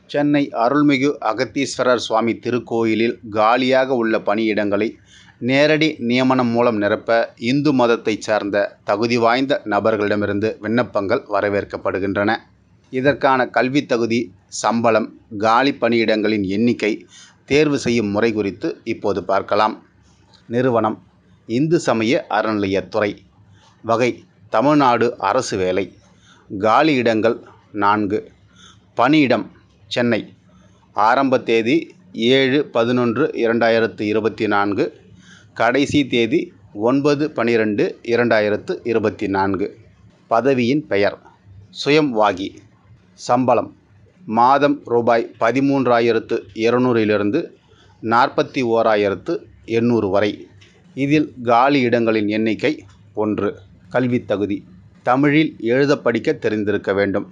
சென்னை அருள்மிகு அகத்தீஸ்வரர் சுவாமி திருக்கோயிலில் காலியாக உள்ள பணியிடங்களை நேரடி நியமனம் மூலம் நிரப்ப இந்து மதத்தைச் சார்ந்த தகுதி வாய்ந்த நபர்களிடமிருந்து விண்ணப்பங்கள் வரவேற்கப்படுகின்றன. இதற்கான கல்வித் தகுதி, சம்பளம், காலி பணியிடங்களின் எண்ணிக்கை, தேர்வு செய்யும் முறை குறித்து இப்போது பார்க்கலாம். நிறுவனம்: இந்து சமய அறநிலையத்துறை. வகை: தமிழ்நாடு அரசு வேலை. காலி இடங்கள் 4. பணியிடம்: சென்னை. ஆரம்ப தேதி 7/11/2024. கடைசி தேதி 9/12/2024. பதவியின் பெயர்: சுயம்வாகி. சம்பளம்: மாதம் ரூபாய் 13,200 41,800 வரை. இதில் காலி இடங்களின் எண்ணிக்கை 1. கல்வித் தகுதி: தமிழில் எழுத படிக்க தெரிந்திருக்க வேண்டும்.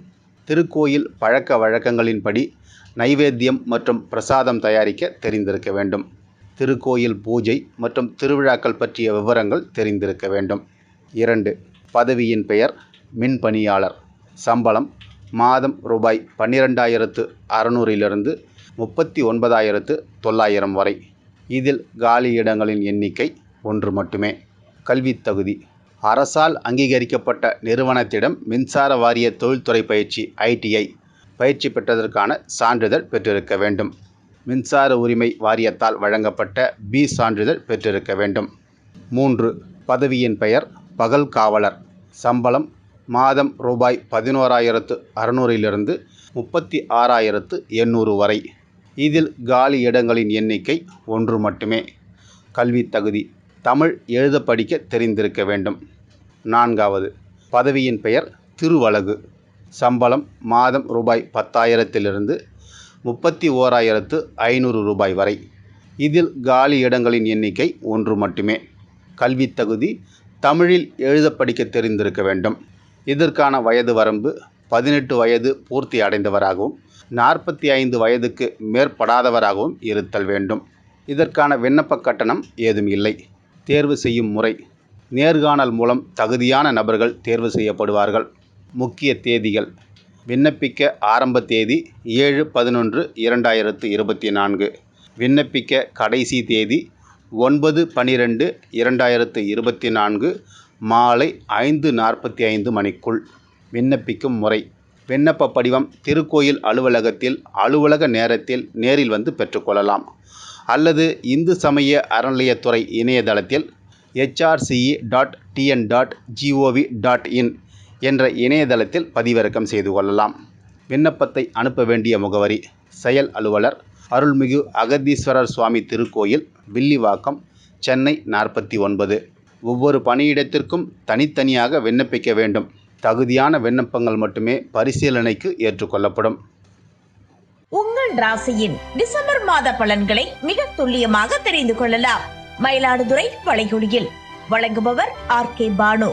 திருக்கோயில் பழக்க வழக்கங்களின்படி நைவேத்தியம் மற்றும் பிரசாதம் தயாரிக்க தெரிந்திருக்க வேண்டும். திருக்கோயில் பூஜை மற்றும் திருவிழாக்கள் பற்றிய விவரங்கள் தெரிந்திருக்க வேண்டும். 2. பதவியின் பெயர்: மின்பணியாளர். சம்பளம்: மாதம் ரூபாய் 12,600 39,900 வரை. இதில் காலி இடங்களின் எண்ணிக்கை 1 மட்டுமே. கல்வித் தகுதி: அரசால் அங்கீகரிக்கப்பட்ட நிறுவனத்திடம் மின்சார வாரிய தொழில்துறை பயிற்சி ITI பயிற்சி பெற்றதற்கான சான்றிதழ் பெற்றிருக்க வேண்டும். மின்சார உரிமை வாரியத்தால் வழங்கப்பட்ட B சான்றிதழ் பெற்றிருக்க வேண்டும். 3. பதவியின் பெயர்: பகல் காவலர். சம்பளம்: மாதம் ரூபாய் 11,600 36,800 வரை. இதில் காலி இடங்களின் எண்ணிக்கை 1 மட்டுமே. கல்வித் தகுதி: தமிழ் எழுத படிக்க தெரிந்திருக்க வேண்டும். 4. பதவியின் பெயர்: திருவலகு. சம்பளம்: மாதம் ரூபாய் 10,000 31,500 வரை. இதில் காலி இடங்களின் எண்ணிக்கை 1 மட்டுமே. கல்வித் தகுதி: தமிழில் எழுத படிக்க தெரிந்திருக்க வேண்டும். இதற்கான வயது வரம்பு 18 வயது பூர்த்தி அடைந்தவராகவும் 45 வயதுக்கு மேற்படாதவராகவும் இருத்தல் வேண்டும். இதற்கான விண்ணப்ப கட்டணம் ஏதும் இல்லை. தேர்வு செய்யும் முறை: நேர்காணல் மூலம் தகுதியான நபர்கள் தேர்வு செய்யப்படுவார்கள். முக்கிய தேதிகள்: விண்ணப்பிக்க ஆரம்ப தேதி 7/11/2024. விண்ணப்பிக்க கடைசி தேதி 9/12/2024 மாலை 5:45 மணிக்குள். விண்ணப்பிக்கும் முறை: விண்ணப்ப படிவம் திருக்கோயில் அலுவலகத்தில் அலுவலக நேரத்தில் நேரில் வந்து பெற்றுக்கொள்ளலாம். அல்லது இந்து சமய அறநிலையத்துறை இணையதளத்தில் hrce.tn.gov.in என்ற இணையதளத்தில் பதிவிறக்கம் செய்து கொள்ளலாம். விண்ணப்பத்தை அனுப்ப வேண்டிய முகவரி: செயல் அலுவலர், அருள்மிகு அகத்தீஸ்வரர் சுவாமி திருக்கோயில், வில்லிவாக்கம், சென்னை 49. ஒவ்வொரு பணியிடத்திற்கும் தனித்தனியாக விண்ணப்பிக்க வேண்டும். தகுதியான விண்ணப்பங்கள் மட்டுமே பரிசீலனைக்கு ஏற்றுக்கொள்ளப்படும். உங்கள் ராசியின் டிசம்பர் மாத பலன்களை மிக துல்லியமாக தெரிந்து கொள்ளலாம். மயிலாடுதுறை வளைகுடியில் வழங்குபவர் RK பானு.